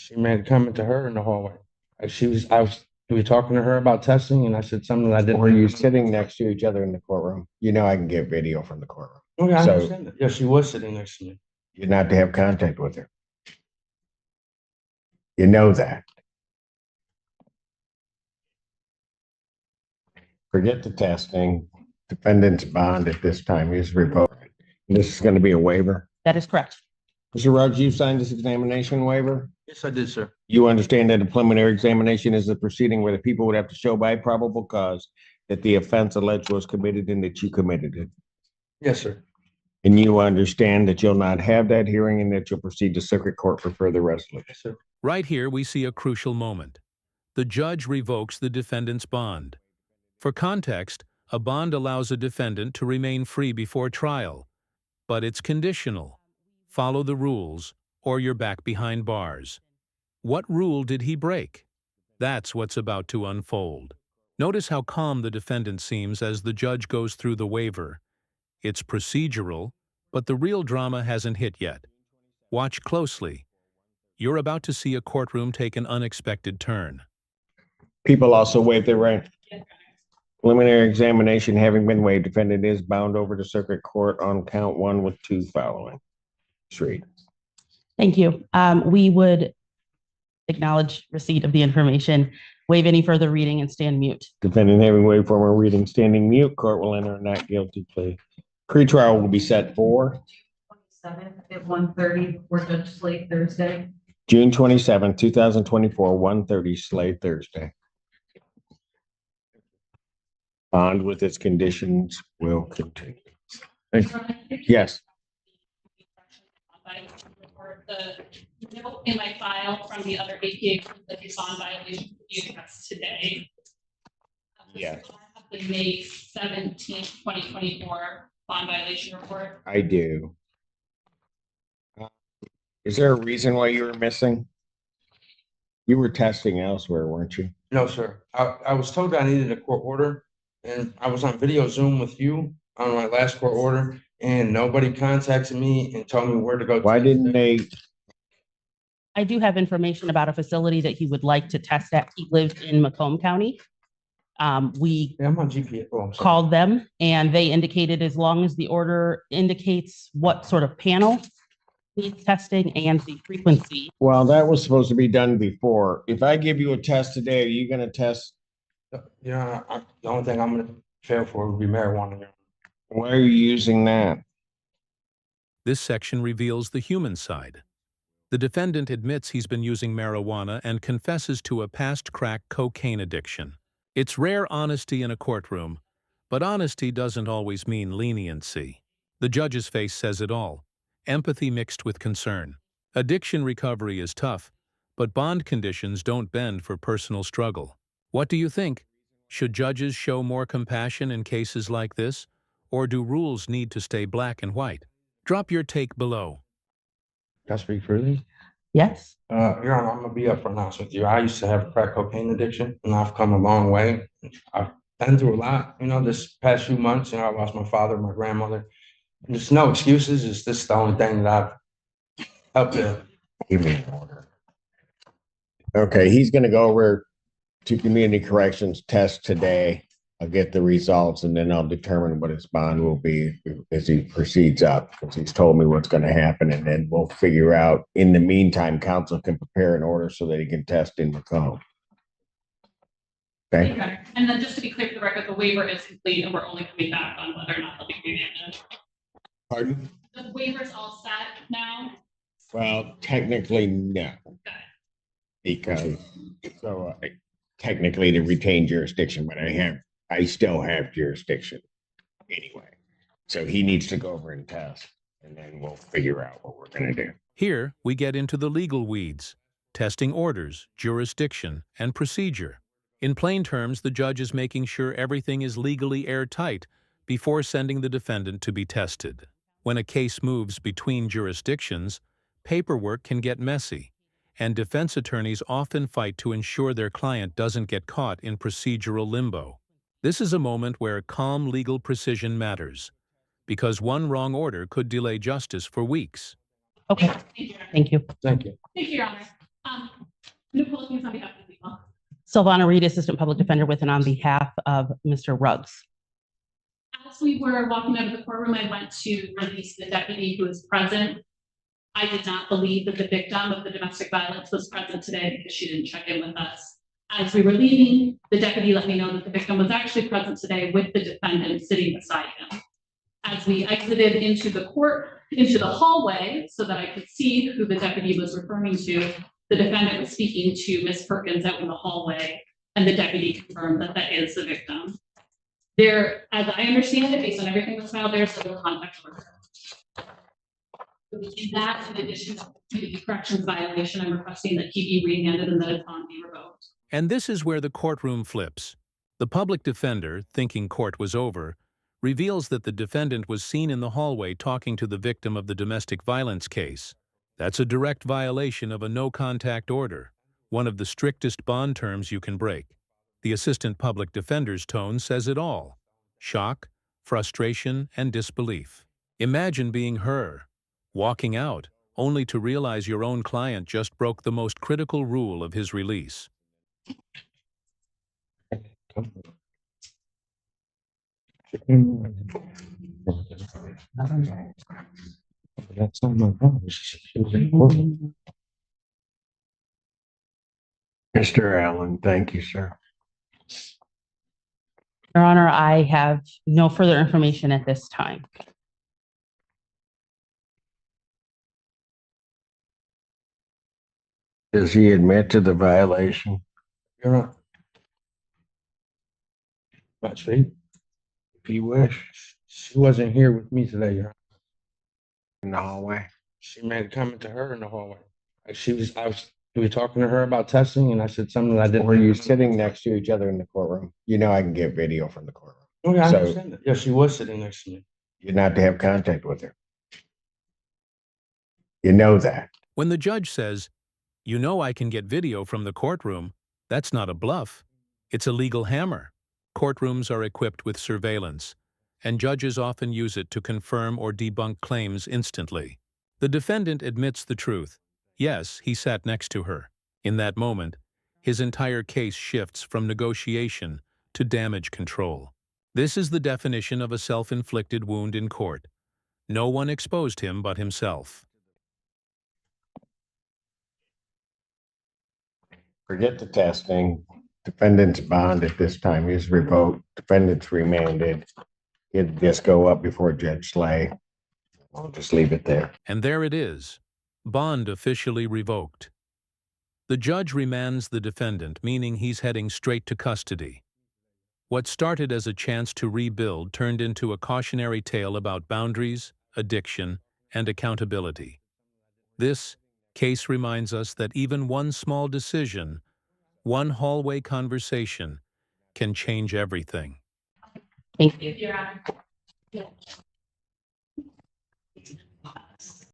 She made a comment to her in the hallway. We were talking to her about testing, and I said something that I didn't. Were you sitting next to each other in the courtroom? You know I can get video from the courtroom. Okay, I So- understand that. Yeah, she was sitting next to me. You're not to have contact with her. You know that. Forget the testing. Defendant's bond at this time is revoked. This is going to be a waiver. That is correct. Mr. Rogers, you signed this examination waiver? Yes, I did, sir. You understand that a preliminary examination is a proceeding where the people would have to show by probable cause that the offense alleged was committed and that you committed it. Yes, sir. And you understand that you'll not have that hearing and that you'll proceed to circuit court for further resolution. Yes, sir. Right here, we see a crucial moment. The judge revokes the defendant's bond. For context, a bond allows a defendant to remain free before trial, but it's conditional. Follow the rules, or you're back behind bars. What rule did he break? That's what's about to unfold. Notice how calm the defendant seems as the judge goes through the waiver. It's procedural, but the real drama hasn't hit yet. Watch closely. You're about to see a courtroom take an unexpected turn. People also waive their right. Preliminary examination having been waived, defendant is bound over to circuit court on count 1 with 2 following. Street. Thank you. We would acknowledge receipt of the information, waive any further reading, and stand mute. Defendant having waived formal reading, standing mute, court will enter a not guilty plea. Pretrial will be set for 27th at 1:30 for Judge Slate Thursday. June 27, 2024, 1:30 Slade Thursday. Bond with its conditions will continue. Yes. The note in my file from the other APA that you saw in violation review that's today. Yeah. The May 17th, 2024 bond violation report. I do. Is there a reason why you were missing? You were testing elsewhere, weren't you? No, sir. I was told I needed a court order, and I was on video Zoom with you on my last court order, and nobody contacted me and told me where to go. Why didn't they? I do have information about a facility that he would like to test at. He lives in Macomb County. We Yeah, I'm on GPS. Oh, I'm sorry. called them and they indicated as long as the order indicates what sort of panel needs testing and the frequency. Well, that was supposed to be done before. If I give you a test today, are you gonna test? You know, the only thing I'm gonna fail for would be marijuana. Why are you using that? This section reveals the human side. The defendant admits he's been using marijuana and confesses to a past crack cocaine addiction. It's rare honesty in a courtroom, but honesty doesn't always mean leniency. The judge's face says it all. Empathy mixed with concern. Addiction recovery is tough, but bond conditions don't bend for personal struggle. What do you think? Should judges show more compassion in cases like this, or do rules need to stay black and white? Drop your take below. Can I speak freely? Yes. Your Honor, I'm gonna be upfront honest with you. I used to have a crack cocaine addiction, and I've come a long way. I've been through a lot, you know, this past few months. You know, I lost my father, my grandmother. And there's no excuses. It's just the only thing that I've helped to. Give me an order. Okay, he's gonna go over to community corrections test today. I'll get the results and then I'll determine what his bond will be as he proceeds up, because he's told me what's gonna happen, and then we'll figure out. In the meantime, counsel can prepare an order so that he can test in Macomb. Okay, And then just to be clear for the record, the waiver is complete and we're only coming back on whether or not they'll be remanded. pardon? The waiver's all set now. Well, technically, no. Because, technically to retain jurisdiction, but I still have jurisdiction anyway. So he needs to go over and test, and then we'll figure out what we're gonna do. Here, we get into the legal weeds, testing orders, jurisdiction, and procedure. In plain terms, the judge is making sure everything is legally airtight before sending the defendant to be tested. When a case moves between jurisdictions, paperwork can get messy, and defense attorneys often fight to ensure their client doesn't get caught in procedural limbo. This is a moment where calm legal precision matters, because one wrong order could delay justice for weeks. Okay. Thank you. Thank you. Thank you. Thank you, Your Honor. Nicole, please on behalf of the people. Silvana Reed, Assistant Public Defender with and on behalf of Mr. Ruggs. As we were walking out of the courtroom, I went to release the deputy who was present. I did not believe that the victim of the domestic violence was present today because she didn't check in with us. As we were leaving, the deputy let me know that the victim was actually present today with the defendant sitting beside him. As we exited into the hallway so that I could see who the deputy was referring to, the defendant was speaking to Ms. Perkins out in the hallway, and the deputy confirmed that that is the victim. There, as I understand it, based on everything that's filed, there's a contact order. In that, in addition to the corrections violation, I'm requesting that he be remanded and that his bond be revoked. And this is where the courtroom flips. The public defender, thinking court was over, reveals that the defendant was seen in the hallway talking to the victim of the domestic violence case. That's a direct violation of a no-contact order, one of the strictest bond terms you can break. The assistant public defender's tone says it all: shock, frustration, and disbelief. Imagine being her, walking out, only to realize your own client just broke the most critical rule of his release. That's not my problem. She was in court. Mr. Allen, thank you, sir. Your Honor, I have no further information at this time. Does he admit to the violation? You're on. But she If you wish, wasn't here with me today, Your Honor. in the hallway. She made a comment to her in the hallway. Like we were talking to her about testing, and I said something that I didn't. Were you sitting next to each other in the courtroom? You know I can get video from the courtroom. Okay, I So- understand that. Yeah, she was sitting next to me. You're not to have contact with her. You know that. When the judge says, "You know I can get video from the courtroom," that's not a bluff. It's a legal hammer. Courtrooms are equipped with surveillance, and judges often use it to confirm or debunk claims instantly. The defendant admits the truth. Yes, he sat next to her. In that moment, his entire case shifts from negotiation to damage control. This is the definition of a self-inflicted wound in court. No one exposed him but himself. Forget the testing. Defendant's bond at this time is revoked. Defendant's remanded. It'd just go up before Judge Slay. I'll just leave it there. And there it is. Bond officially revoked. The judge remands the defendant, meaning he's heading straight to custody. What started as a chance to rebuild turned into a cautionary tale about boundaries, addiction, and accountability. This case reminds us that even one small decision, one hallway conversation, can change everything. Thank you. Your Honor.